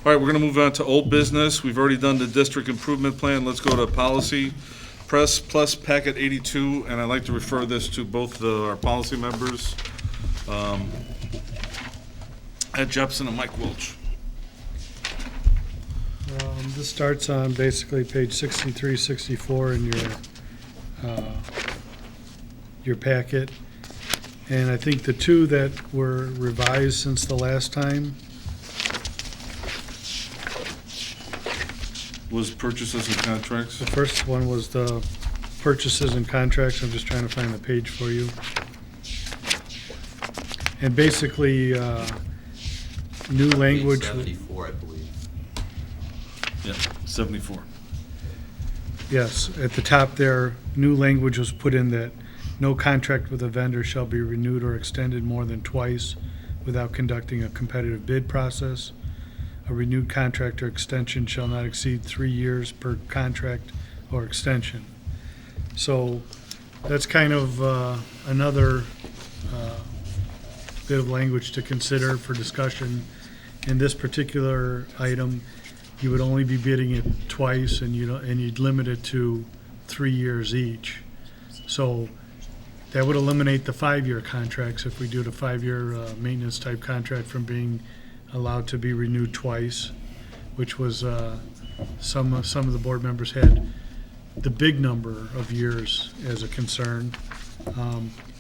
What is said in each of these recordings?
All right, we're going to move on to old business. We've already done the district improvement plan. Let's go to policy. Press plus packet 82, and I'd like to refer this to both our policy members, Ed Jepson and Mike Welch. This starts on basically page 63, 64 in your packet. And I think the two that were revised since the last time Was purchases and contracts. the first one was the purchases and contracts. I'm just trying to find the page for you. And basically, new language. 74, I believe. Yeah, 74. Yes, at the top there, new language was put in that no contract with a vendor shall be renewed or extended more than twice without conducting a competitive bid process. A renewed contract or extension shall not exceed 3 years per contract or extension. So that's kind of another bit of language to consider for discussion. In this particular item, you would only be bidding it twice, and you'd limit it to 3 years each. So that would eliminate the 5-year contracts if we do the 5-year maintenance type contract from being allowed to be renewed twice, which was some of the board members had the big number of years as a concern.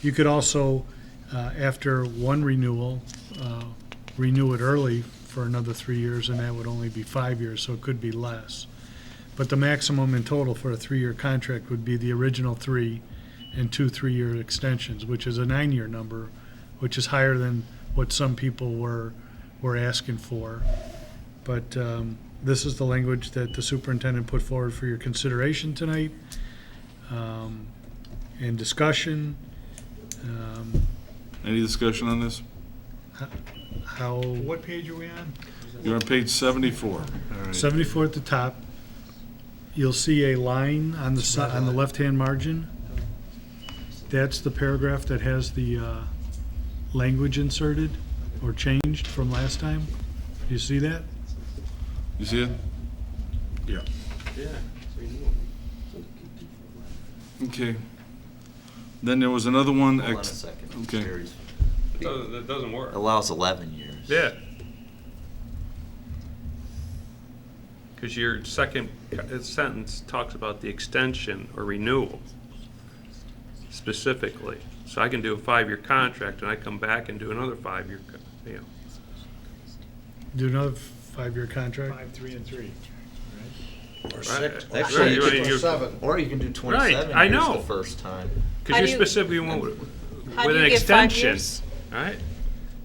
You could also, after one renewal, renew it early for another 3 years, and that would only be 5 years, so it could be less. But the maximum in total for a 3-year contract would be the original 3 and 2 3-year extensions, which is a 9-year number, which is higher than what some people were asking for. But this is the language that the superintendent put forward for your consideration tonight and discussion. Any discussion on this? How What page are we on? You're on page 74. All right. 74 at the top, you'll see a line on the left-hand margin. That's the paragraph that has the language inserted or changed from last time. You see that? You see it? Yeah. Okay. Then there was another one. Hold on a second. Okay. Jerry's- That doesn't work. Allows 11 years. Yeah. Because your second sentence talks about the extension or renewal specifically. So I can do a 5-year contract and I come back and do another 5-year, Do another 5-year contract? 5, 3, and 3. Or six. Actually, you Right, could, you- or you can do 27 I years know. the first time. Because How you do you- specifically went How with do an you get 5 extension, years? right?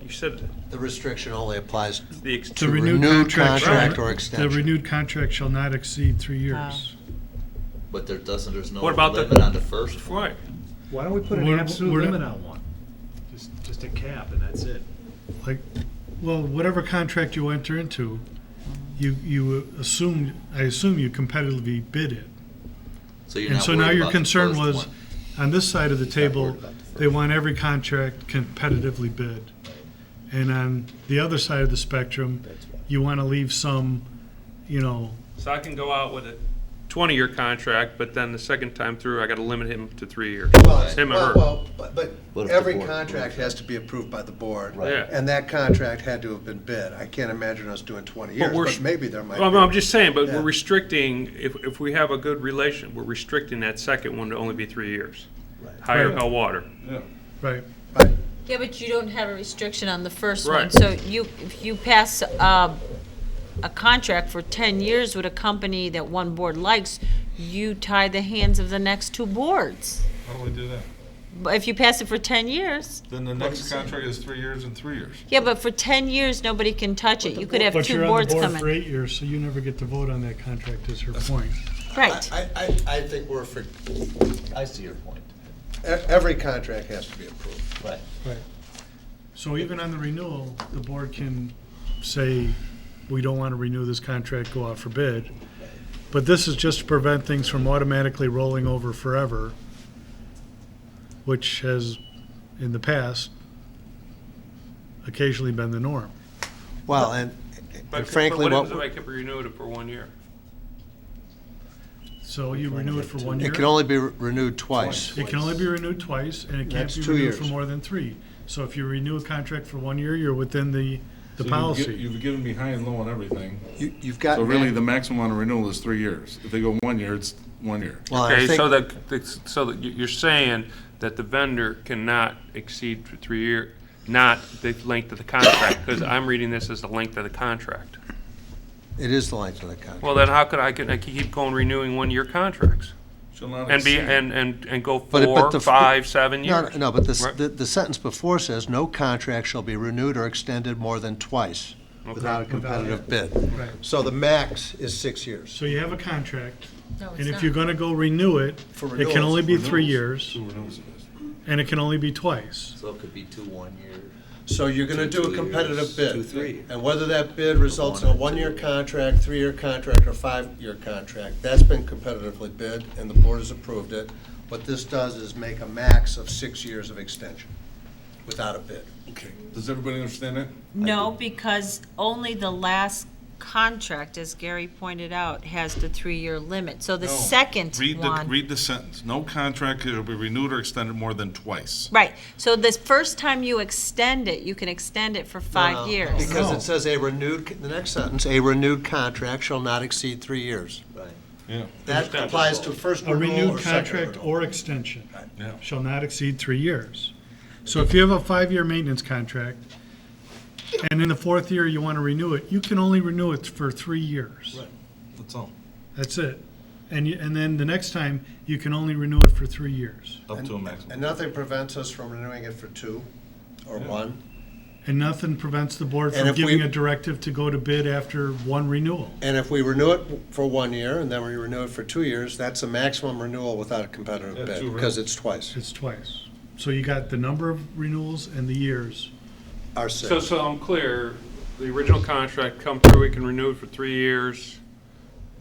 You said The restriction only applies the, The to renewed renewed contract contract shall- or The extension. renewed contract shall not exceed 3 years. But there's no What about the- limit on the first one. right. Why don't we put an We're- absolute we're not- limit on one? Just a cap, and that's it. Like, well, whatever contract you enter into, I assume you competitively bid it. So you're And not so now worried your about the concern first was, one. on this side of the table, worried about the first they want every contract competitively bid. And on the other side of the spectrum, you want to leave some, So I can go out with a 20-year contract, but then the second time through, I got to limit him to 3 years. Him or her. But What if the every board contract approves it? has to be approved by the board. Right. Yeah. And that contract had to have been bid. I can't imagine us doing 20 years, we're but maybe there might Well, be. I'm just saying, but Yeah. we're restricting, if we have a good relation, we're restricting that second one to only be 3 years. Higher Right. hell water. Yeah. right. Right. Yeah, but you don't have a restriction on the first one. Right. So if you pass a contract for 10 years with a company that one board likes, you tie the hands of the next 2 boards. How do we do that? But if you pass it for 10 years, Then the next contract is 3 years and 3 years. yeah, but for 10 years, nobody can touch it. You could have But 2 you're on the boards board come for in. 8 years, so you never get to vote on that contract, is her point. Right. I think we're for, I see your point. Every contract has to be approved. Right. Right. So even on the renewal, the board can say, we don't want to renew this contract, go out for bid. But this is just to prevent things from automatically rolling over forever, which has, in the past, occasionally been the norm. Well, But frankly, what what, happens if I could renew it for 1 year? So you renew it for 1 year? it can only be renewed twice. It can only be renewed twice, and it can't That's be 2 renewed for years. more than 3. So if you renew a contract for 1 year, you're within the So policy. You've given me high and low on everything. You've got. So really, the maximum on a renewal is 3 years. If they go 1 year, it's 1 year. Well, I Okay, think- so that you're saying that the vendor cannot exceed for 3 years, not the length of the contract, because I'm reading this as the length of the contract. It is the length of the contract. Well, then how could I keep going renewing 1 year contracts? Shall not And be, exceed. and go But 4, the- 5, 7 No, years? no, but Right. the sentence before says, "No contract shall be renewed or extended more than twice without a competitive bid." Right. So the max is 6 years. So you have a contract, No, it's and if not. you're gonna go renew it, For it can renewals, only be 3 Renewals. years, Two renewals it is. and it can only be twice. So it could be 2 1-year. So you're gonna do a 2 competitive years, bid. 2 3. And whether that bid results in a 1 or 1-year 2. contract, 3-year contract, or 5-year contract, that's been competitively bid, and the board has approved it. What this does is make a max of 6 years of extension without a bid. Okay. Does everybody understand that? No, because only the last contract, as Gary pointed out, has the 3-year limit. So the No. second one. Read the sentence. No contract shall be renewed or extended more than twice. Right, so the first time you extend it, you can extend it for 5 years. Because No. it says the next sentence, "A renewed contract shall not exceed 3 years." Right. Yeah, That applies to first A renewal renewed or second contract renewal. or extension yeah. shall not exceed 3 years. So if you have a 5-year maintenance contract, and in the 4th year you wanna renew it, you can only renew it for 3 years. Right. That's all. That's it. And then the next time, you can only renew it for 3 years. Up to a And maximum. nothing prevents us from renewing it for 2 or 1. And nothing prevents the board And from if we- giving a directive to go to bid after 1 renewal. And if we renew it for 1 year, and then we renew it for 2 years, that's a maximum renewal without a competitive Yeah, bid, 2 because renewals. it's twice, It's twice. So you got the number of renewals and the years. our So, 6. so I'm clear, the original contract come through, we can renew it for 3 years,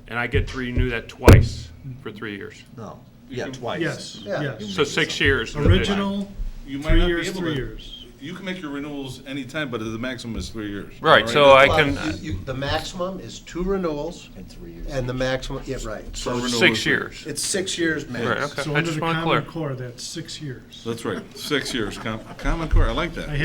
and I get to renew that twice for 3 years. No. Yeah, twice. Yes, Yeah. yes. So 6 years. Original, You might 3 not be years, able 3 to- years. You can make your renewals anytime, but the maximum is 3 years. Right, All so I Well, can, the maximum is 2 renewals, And 3 years. and the maximum, yeah, right. Per So renewal 6 is- years. it's 6 years max. Right, okay. So I under just the want Common clear. Core, that's 6 years. That's right, 6 years. Common Core, I like that. I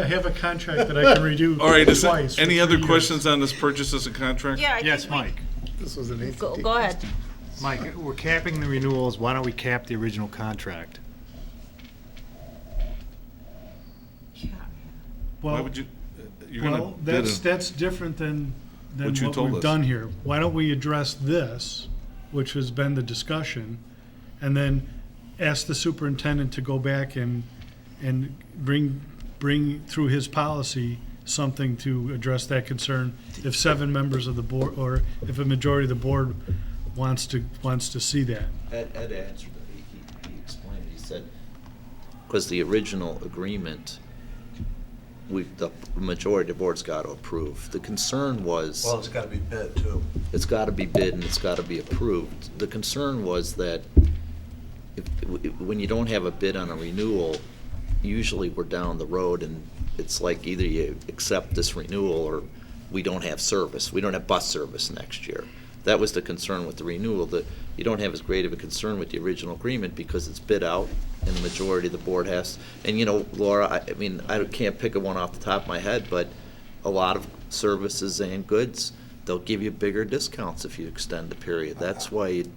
have a contract that I can renew All right, is there twice. for any 3 other years. questions on this purchase as a contract? Yeah, I Yes, think we- Mike. Go ahead. Mike, we're capping the renewals. Why don't we cap the original contract? Why Well, would you, you're gonna well, bid that's different than What you what told we've us. done here. Why don't we address this, which has been the discussion, and then ask the superintendent to go back and bring through his policy something to address that concern if 7 members of the board, or if a majority of the board wants to see that. Ed answered it. He explained it. He said, because the original agreement, the majority of the board's got to approve. The concern was. Well, it's gotta be bid too. It's got to be bid and it's got to be approved. The concern was that when you don't have a bid on a renewal, usually we're down the road and it's like either you accept this renewal or we don't have service. We don't have bus service next year. That was the concern with the renewal, that you don't have as great of a concern with the original agreement because it's bid out and the majority of the board has. And you know, Laura, I mean, I can't pick one off the top of my head, but a lot of services and goods, they'll give you bigger discounts if you extend the period. That's why you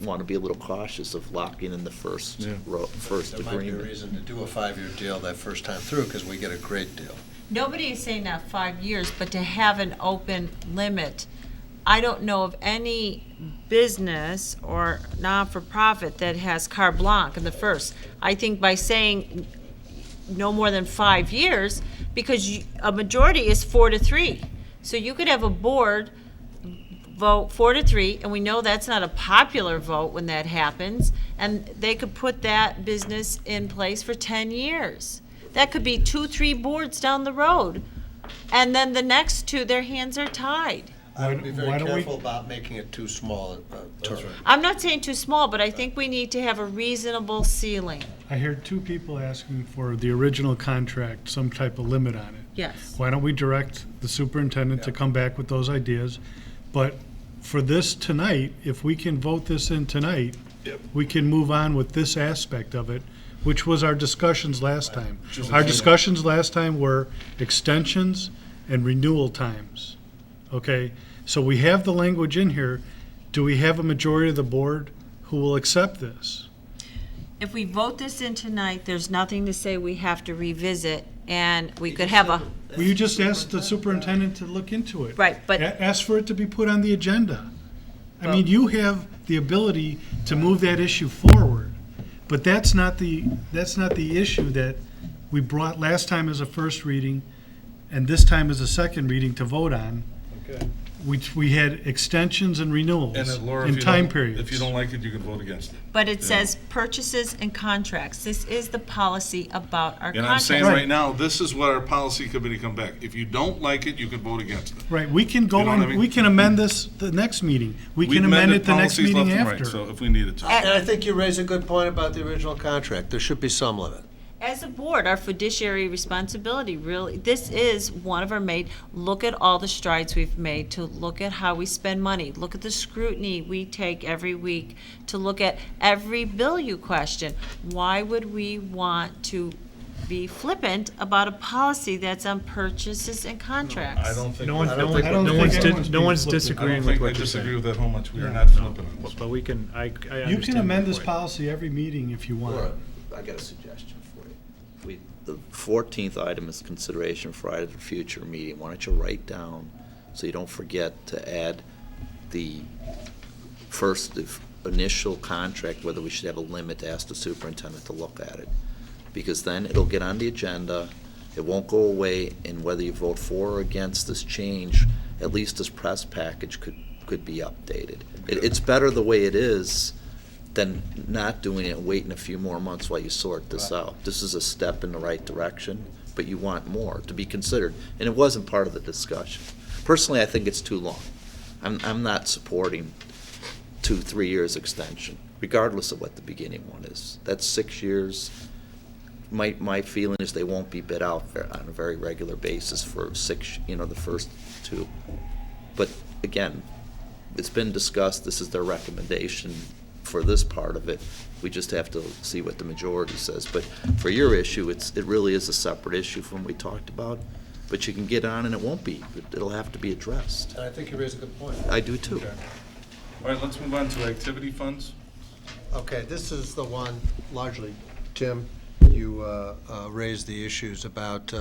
want to be a little cautious of locking in the first Yeah. first There might be a agreement. reason to do a 5-year deal that first time through, because we get a great deal. Nobody is saying not 5 years, but to have an open limit. I don't know of any business or non-for-profit that has carte blanche in the first. I think by saying no more than 5 years, because a majority is 4-3. So you could have a board vote 4-3, and we know that's not a popular vote when that happens, and they could put that business in place for 10 years. That could be 2-3 boards down the road, and then the next 2, their hands are tied. I would be Why very don't we- careful about making it too small a term. I'm not saying too small, but I think we need to have a reasonable ceiling. I heard two people asking for the original contract, some type of limit on it. Yes. Why don't we direct the superintendent to come back with those ideas? But for this tonight, if we can vote this in tonight, we can move on with this aspect of it, which was our discussions last time. Our discussions last time were extensions and renewal times. Okay? So we have the language in here. Do we have a majority of the board who will accept this? If we vote this in tonight, there's nothing to say we have to revisit, and we could have a, Well, you just asked the superintendent to look into it. right, but Ask for it to be put on the agenda. I mean, you have the ability to move that issue forward, but that's not the issue that we brought last time as a first reading and this time as a second reading to vote on. Okay. We had extensions and renewals And then, Laura, in if time periods. you don't like it, you can vote against it. But it says purchases and contracts. This is the policy about our And I'm contracts. saying right now, this is what our policy committee come back. If you don't like it, you can vote against it. Right, we can go You know what I and, mean? we can amend this the next meeting. We We've can amend amended it the next policies meeting left and right, after. So if we needed to. And I think you raise a good point about the original contract. There should be some limit. As a board, our fiduciary responsibility, really, this is one of our look at all the strides we've made, to look at how we spend money, look at the scrutiny we take every week, to look at every bill you question. Why would we want to be flippant about a policy that's on purchases and contracts? I don't think. No one's, I no don't one- think don't no think one's, anyone's no one's being flippant. disagreeing with think I what you're disagree saying. with that how much. We are Yeah. not flipping on this. But we can, I understand. You can amend your this point. policy every meeting if you want. Laura, I got a suggestion for you. The 14th item is consideration for either future meeting. Why don't you write down, so you don't forget, to add the first initial contract, whether we should have a limit, to ask the superintendent to look at it. Because then it'll get on the agenda, it won't go away, and whether you vote for or against this change, at least this press package could be updated. It's better the way it is than not doing it and waiting a few more months while you sort this out. This is a step in the right direction, but you want more to be considered, and it wasn't part of the discussion. Personally, I think it's too long. I'm not supporting 2-3 years extension, regardless of what the beginning one is. That's 6 years. My feeling is they won't be bid out on a very regular basis for the first 2. But again, it's been discussed, this is their recommendation for this part of it. We just have to see what the majority says. But for your issue, it really is a separate issue from what we talked about. But you can get on and it won't be. It'll have to be addressed. And I think you raise a good point. I do too. Okay. All right, let's move on to activity funds. Okay, this is the one, largely, Tim, you raised the issues about,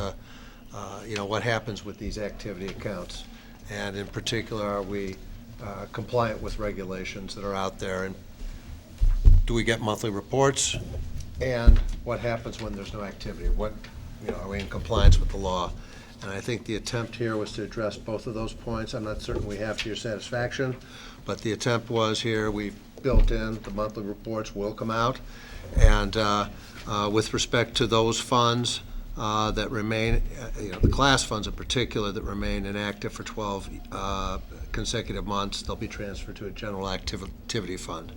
what happens with these activity accounts. And in particular, are we compliant with regulations that are out there? And do we get monthly reports? And what happens when there's no activity? Are we in compliance with the law? And I think the attempt here was to address both of those points. I'm not certain we have to your satisfaction, but the attempt was here, we've built in, the monthly reports will come out. And with respect to those funds that remain, the class funds in particular that remain inactive for 12 consecutive months, they'll be transferred to a general activity fund.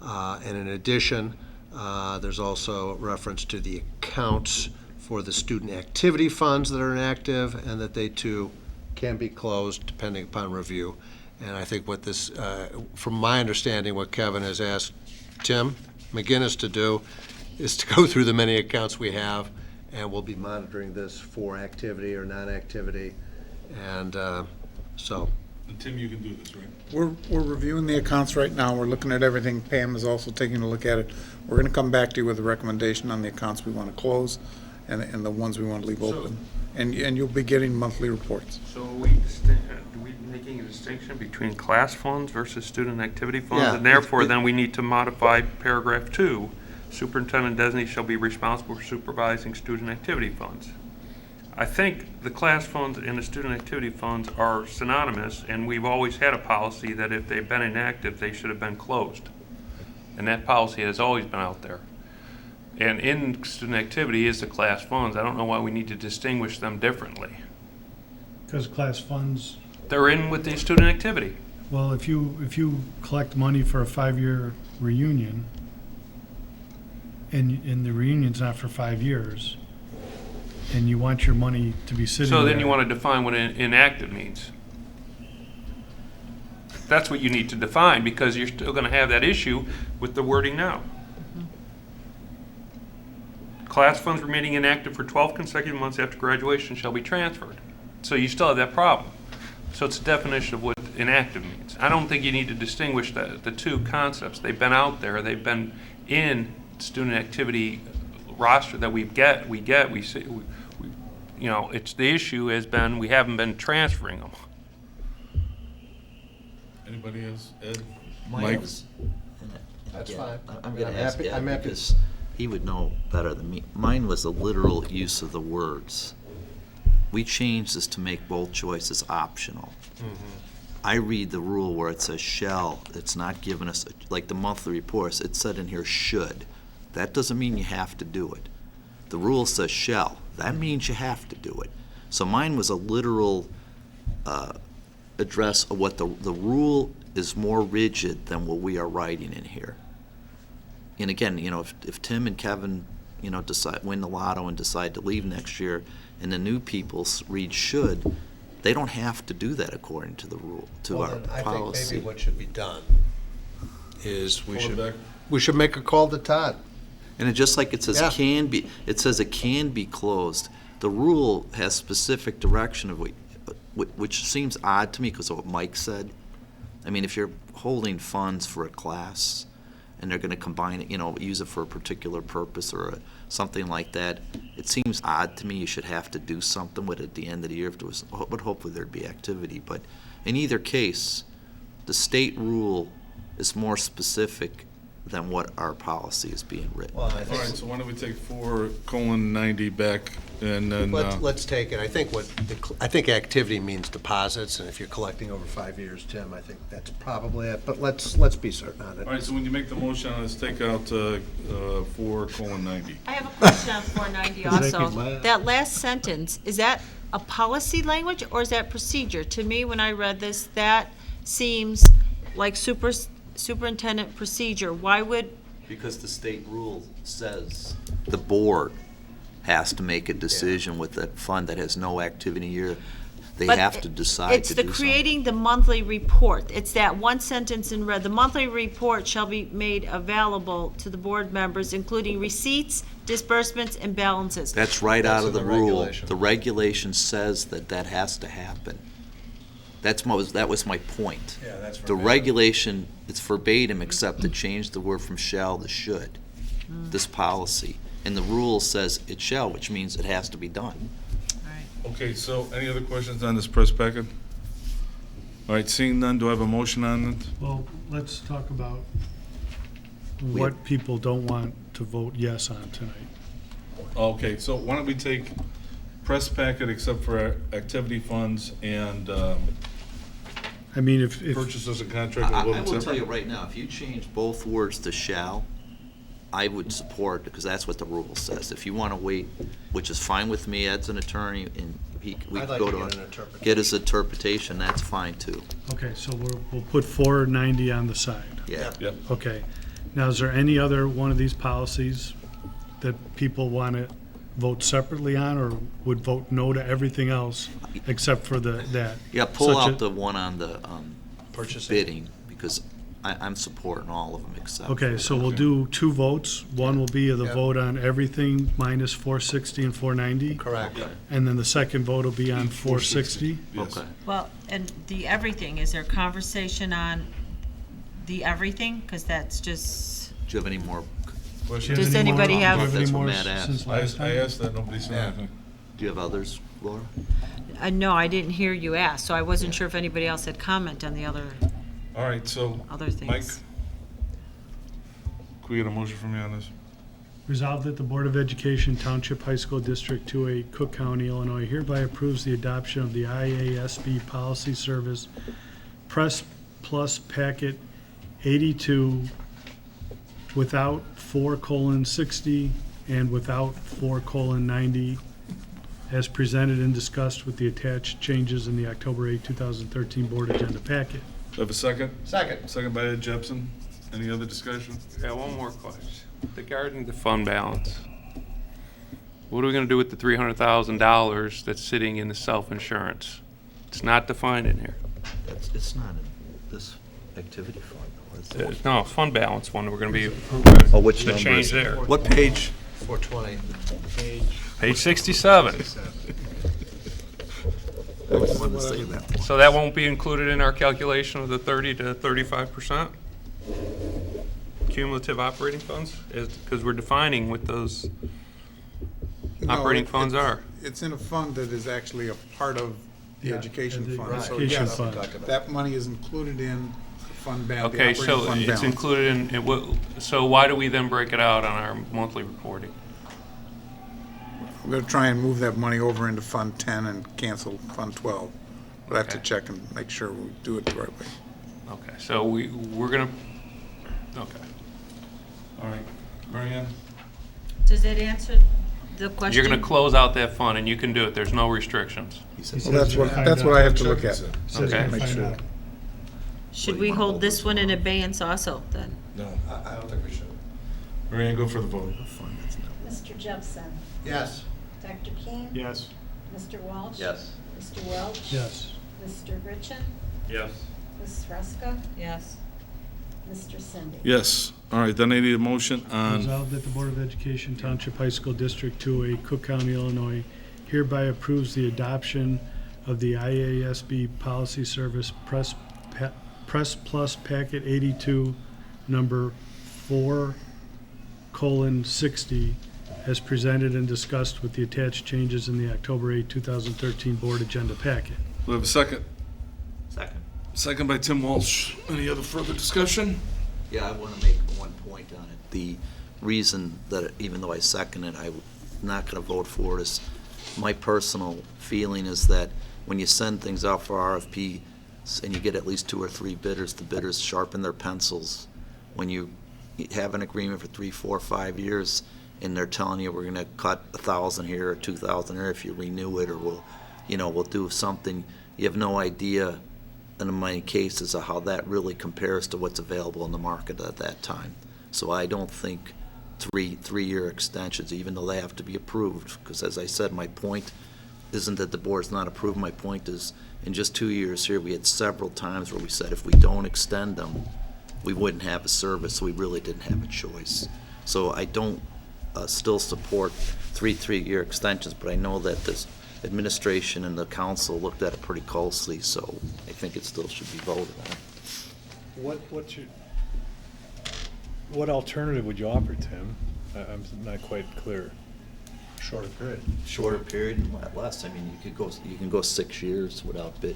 And in addition, there's also reference to the accounts for the student activity funds that are inactive, and that they too can be closed depending upon review. And I think what this, from my understanding, what Kevin has asked Tim McGinnis to do is to go through the many accounts we have, and we'll be monitoring this for activity or non-activity. And so, And Tim, you can do this, right? We're reviewing the accounts right now. We're looking at everything. Pam is also taking a look at it. We're going to come back to you with a recommendation on the accounts we want to close and the ones we want to leave open. And you'll be getting monthly reports. So are we making a distinction between class funds versus student activity funds? Yeah, And therefore, then we need to modify paragraph 2. Superintendent designee shall be responsible for supervising student activity funds. I think the class funds and the student activity funds are synonymous, and we've always had a policy that if they've been inactive, they should have been closed. And that policy has always been out there. And in student activity is the class funds. I don't know why we need to distinguish them differently. Because class funds They're in with the student activity. Well, if you collect money for a 5-year reunion, and the reunion's not for 5 years, and you want your money to be sitting So there. then you want to define what inactive means. That's what you need to define, because you're still going to have that issue with the wording now. Class funds remaining inactive for 12 consecutive months after graduation shall be transferred. So you still have that problem. So it's a definition of what inactive means. I don't think you need to distinguish the two concepts. They've been out there, they've been in student activity roster that we see, you know, it's, the issue has been, we haven't been transferring them. Anybody else? Ed? Mine Mike? was- That's yeah, fine. I'm gonna I'm ask happy- Ed I'm happy. because he would know better than me. Mine was a literal use of the words. We changed this to make both choices optional. I read the rule where it says shall, it's not giving us, like the monthly reports, it said in here should. That doesn't mean you have to do it. The rule says shall, that means you have to do it. So mine was a literal address of what the rule is more rigid than what we are writing in here. And again, you know, if Tim and Kevin, you know, win the lotto and decide to leave next year, and the new people read should, they don't have to do that according to the rule, to Well, our then, I think policy. maybe what should be done is Pull it back. we should make a call to Todd. And it just like it says Yeah. can be, it says it can be closed. The rule has specific direction of which seems odd to me because of what Mike said. I mean, if you're holding funds for a class and they're going to combine it, you know, use it for a particular purpose or something like that, it seems odd to me you should have to do something with it at the end of the year if there was, but hopefully there'd be activity. But in either case, the state rule is more specific than what our policy is being written. Well, I All right, think, so why don't we take 4:90 back, and then, let's take it. I think I think activity means deposits, and if you're collecting over 5 years, Tim, I think that's probably it, but let's be certain on it. all right, so when you make the motion, let's take out 4:90. I have a question on 490 Because they also. could la- That last sentence, is that a policy language or is that procedure? To me, when I read this, that seems like superintendent procedure. Why would, Because the state rule says the board has to make a decision with that fund that has no activity year. They But have to decide it's to the do something. creating the monthly report. It's that one sentence in red. The monthly report shall be made available to the board members, including receipts, disbursements, and balances. That's right That's out of in the the rule. regulation. The regulation says that has to happen. That was my point. Yeah, that's The regulation, it's verbatim, except to change the word from shall to should, this policy. And the rule says it shall, which means it has to be done. Okay, so any other questions on this press packet? All right, seeing none, do I have a motion on it? Well, let's talk about what people don't want to vote yes on tonight. Okay, so why don't we take press packet except for activity funds and I mean, if, purchases and contract. I we'll will vote tell you separate? right now, if you change both words to shall, I would support, because that's what the rule says. If you want to wait, which is fine with me, Ed's an attorney, and we I'd could like go to to, get an interpretation. get his interpretation, that's fine too. okay, so we'll put 490 on the side. Yeah. Yep. Okay. Now, is there any other one of these policies that people want to vote separately on, or would vote no to everything else except for that? Yeah, pull Such a- out the one on the Purchasing. bidding, because I'm supporting all of them except. Okay, for- so we'll do two votes. One will be the Yeah. vote on everything minus 460 and 490, Correct. and then the second vote will be on 460. Yes. Okay. Well, and the everything, is there conversation on the everything? Because that's just, Do you have any more, Questions? Does anybody have- Do you That's any what more Matt asked. since I last asked, I time? asked that, nobody said Yeah. anything. do you have others, Laura? no, I didn't hear you ask, so I wasn't sure if anybody else had comment on the other All right, so, things. Mike, can we get a motion from you on this? Resolved that the Board of Education Township High School District 2A, Cook County, Illinois hereby approves the adoption of the IASB Policy Service Press Plus Packet 82 without 4:60 and without 4:90, as presented and discussed with the attached changes in the October 8, 2013 Board Agenda Packet. Do I have a second? Second. Second by Ed Jepson. Any other discussion? Yeah, one more question. Regarding the fund balance, what are we gonna do with the $300,000 that's sitting in the self-insurance? It's not defined in here. It's not in this activity fund, though, is it? No, fund balance one, we're gonna be Oh, which the number change is it? there. What page? 420. Page 67. I was going to say that. So that won't be included in our calculation of the 30 to 35% cumulative operating funds? Because we're defining what those No, operating funds are. It's in a fund that is actually a part of the Yeah, education the fund. So education yes, fund. that money is included in the fund balance, the Okay, operating so fund it's balance. included in, so why do we then break it out on our monthly reporting? We're gonna try and move that money over into Fund 10 and cancel Fund 12. We'll have to Okay. check and make sure we do it the right way. Okay, so we're gonna, okay. All right. Mary Ann? Does that answer the question? You're gonna close out that fund and you can do it, there's no restrictions. Well, that's what I have to look at. Okay. Make sure. Should we hold this one in abeyance also, then? No. I don't think we should. Mary Ann, go for the vote. Mr. Jepson. Yes. Dr. King. Yes. Mr. Walsh. Yes. Mr. Welch. Yes. Mr. Richin. Yes. Ms. Ruska. Yes. Mr. Cindy. Yes. All right, then I need a motion on, Resolved that the Board of Education Township High School District 2A, Cook County, Illinois, hereby approves the adoption of the IASB Policy Service Press Plus Packet 82, number 4:60, as presented and discussed with the attached changes in the October 8, 2013 Board Agenda Packet. we have a second. Second. Second by Tim Walsh. Any other further discussion? Yeah, I want to make one point on it. The reason that, even though I second it, I'm not going to vote for it is, my personal feeling is that when you send things out for RFP and you get at least 2 or 3 bidders, the bidders sharpen their pencils. When you have an agreement for 3, 4, 5 years, and they're telling you, we're going to cut 1,000 here or 2,000 here if you renew it, or we'll do something, you have no idea in many cases of how that really compares to what's available in the market at that time. So I don't think three-year extensions, even though they have to be approved, because as I said, my point isn't that the board's not approved. My point is, in just 2 years here, we had several times where we said if we don't extend them, we wouldn't have a service, so we really didn't have a choice. So I don't still support three-year extensions, but I know that this administration and the council looked at it pretty closely, so I think it still should be voted on. What alternative would you offer, Tim? I'm not quite clear. Shorter period. Shorter period, less. I mean, you can go 6 years without bid.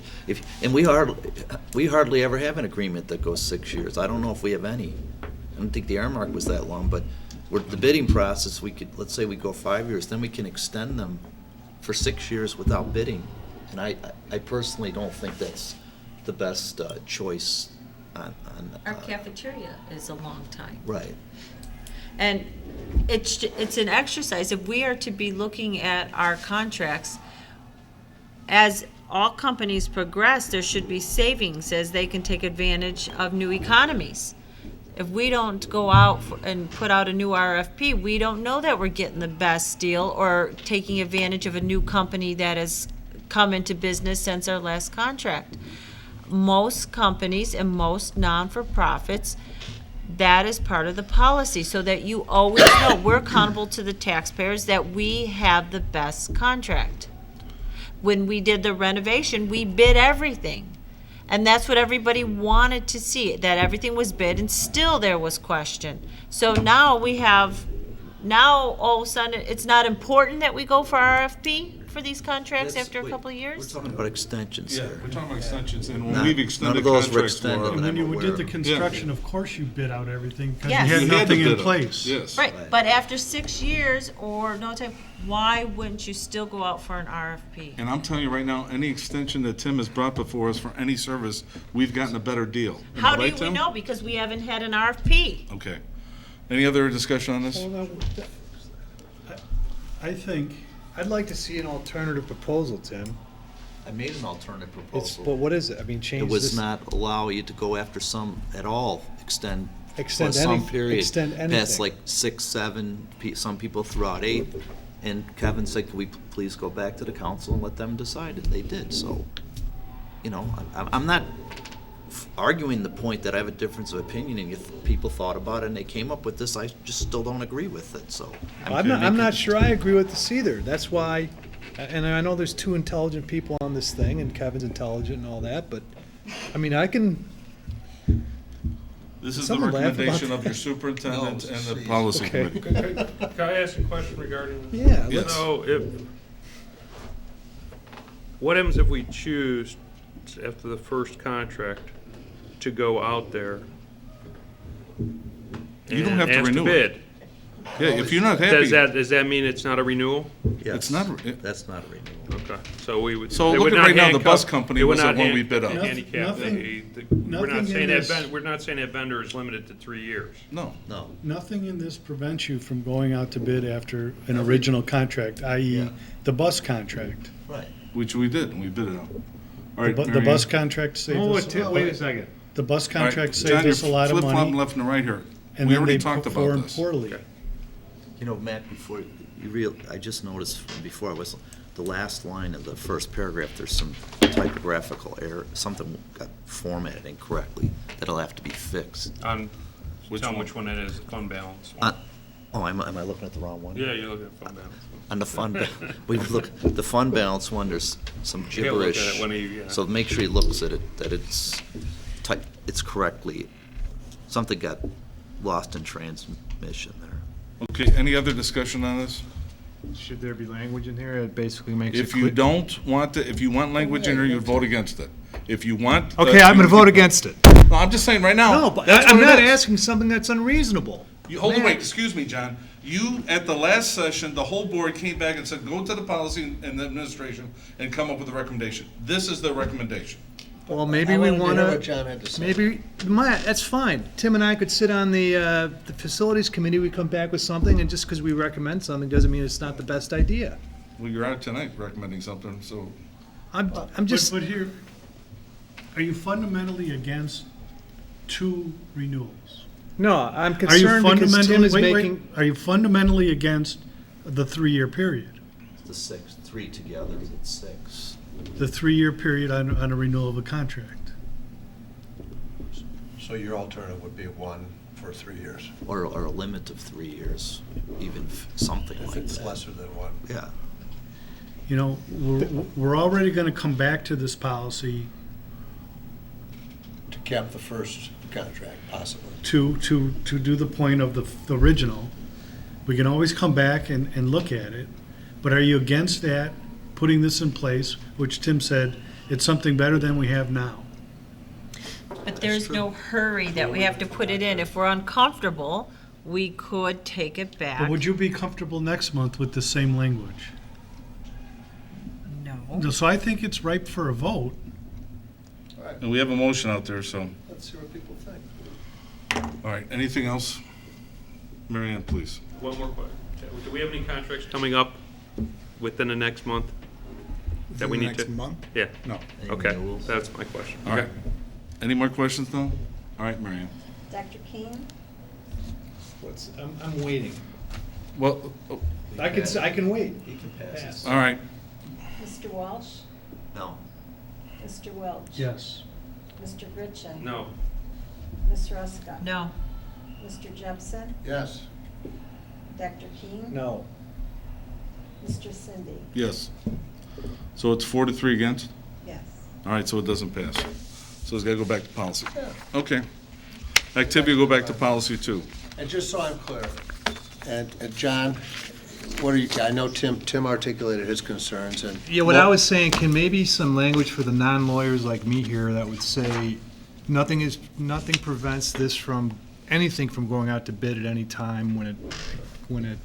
And we hardly ever have an agreement that goes 6 years. I don't know if we have any. I don't think the Aramark was that long, but the bidding process, let's say we go 5 years, then we can extend them for 6 years without bidding. And I personally don't think that's the best choice on. Our cafeteria is a long time. Right. And it's an exercise. If we are to be looking at our contracts, as all companies progress, there should be savings as they can take advantage of new economies. If we don't go out and put out a new RFP, we don't know that we're getting the best deal or taking advantage of a new company that has come into business since our last contract. Most companies and most non-for-profits, that is part of the policy, so that you always know we're accountable to the taxpayers that we have the best contract. When we did the renovation, we bid everything. And that's what everybody wanted to see, that everything was bid, and still there was question. So now all of a sudden, it's not important that we go for RFP for these contracts after a couple of years? We're talking about extensions Yeah, here. we're talking about extensions, and when None- we've none extended of those were contracts extended. for. And when I'm you aware did the of. construction, of course you bid out everything, because Yes. you You had had to nothing in bid 'em. place. Yes. Right, but after 6 years or no time, why wouldn't you still go out for an RFP? And I'm telling you right now, any extension that Tim has brought before us for any service, we've gotten a better deal. Am I How do right, we Tim? know? Because we haven't had an RFP. Okay. Any other discussion on this? Well, now, I think I'd like to see an alternative proposal, Tim. I made an alternative It's, proposal. but what is it? I mean, change It this. was not allow you to go after some at all, extend for Extend some any- period. extend Past anything. like 6, 7, some people threw out 8. And Kevin said, can we please go back to the council and let them decide? And they did, so, you know, I'm not arguing the point that I have a difference of opinion and if people thought about it and they came up with this, I just still don't agree with it, so. I'm not sure I agree with this either. That's why, and I know there's 2 intelligent people on this thing, and Kevin's intelligent and all that, but, I mean, I can, This is the Someone laugh about recommendation of that. your superintendent No, and the geez. policy Okay. committee. Can I ask a question regarding this? yeah. Yes. let's- So what happens if we choose, after the first contract, to go out there? You don't and have to ask renew it. bid? Yeah, if you're not happy, Does that mean it's not a renewal? it's not, That's not a renewal. Okay, so we would. So they look would at not right now, the handcuff- bus company they would was the not one hand- we bid on. handicap Nothing- we're not nothing saying in that, this- we're not saying that vendor is limited to 3 years. no. No. Nothing in this prevents you from going out to bid after an original contract, i.e. Yeah. the bus contract. Right. Which we did, and we bid it out. All The right, bu- the Mary bus Ann. contract saved Oh, us. wait a second. The bus All right, contract John, saved you're us a lot of flip-flopping money, left and right here. and We then already they talked about performed this. poorly. You know, Matt, before I just noticed from before I was, the last line of the first paragraph, there's some typographical error, something got formatted incorrectly that'll have to be fixed. On, Which tell them one? which one it is, fund balance. Oh, am I looking at the wrong one? Yeah, you're looking at fund balance. On the fund, the fund balance one, there's some You gotta look at gibberish. it when you, So make sure he looks at it, that it's it's correctly, something got lost in transmission there. Okay, any other discussion on this? Should there be language in here that basically makes it If you clear? don't want to, if you want language in here, you would vote against it. If you want. Okay, I'm gonna vote against it. No, I'm just saying right now. No, but that's I'm what it not is. asking something that's unreasonable. You, hold on, Matt. wait, excuse me, John. You, at the last session, the whole board came back and said, go to the policy and the administration and come up with a recommendation. This is the recommendation. Well, maybe I we wanted to want hear to. what John had to say. Maybe, that's fine. Tim and I could sit on the facilities committee, we come back with something, and just because we recommend something doesn't mean it's not the best idea. Well, you're out tonight recommending something, so. I'm just, But here, are you fundamentally against 2 renewals? no, I'm Are you concerned because Tim fundamentally, is making, are you fundamentally against the 3-year period? The 3 together, it's 6. The 3-year period on a renewal of a contract? So your alternative would be 1 for 3 years, Or a limit of 3 years, even something if like it's that. lesser than 1. Yeah. You know, we're already gonna come back to this policy To cap the first contract, possibly. to do the point of the original. We can always come back and look at it, but are you against that, putting this in place, which Tim said, it's something better than we have now? But there's no hurry that we have to put it in. If we're uncomfortable, we could take it back. But would you be comfortable next month with the same language? No. So I think it's ripe for a vote. And we have a motion out there, so. Let's see what people think. All right, anything else? Mary Ann, please. One more question. Do we have any contracts coming up within the next month? That we Within the need to? next month? Yeah, No. Any okay, renewals? that's my question. All right. Any more questions now? All right, Mary Ann. Dr. King, I'm waiting. Well, oh, I can wait. He can pass it. all right. Mr. Walsh, No. Mr. Welch. Yes. Mr. Gritchen. No, Ms. Ruska. No. Mr. Jepson, Yes. Dr. King. No. Mr. Cindy. Yes. So it's 4 to 3 against? Yes. All right, so it doesn't pass. So it's got to go back to policy. Okay. Activity will go back to policy 2. And just so I'm clear, and John, what are you, I know Tim articulated his concerns, and. Yeah, what I was saying, can maybe some language for the non-lawyers like me here that would say, nothing prevents this from, anything from going out to bid at any time when it,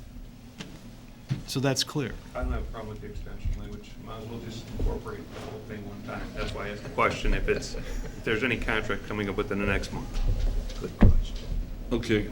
so that's clear. I don't have a problem with the extension language. Might as well just incorporate the whole thing one time. That's why I asked the question, if there's any contract coming up within the next month. Good question. Okay,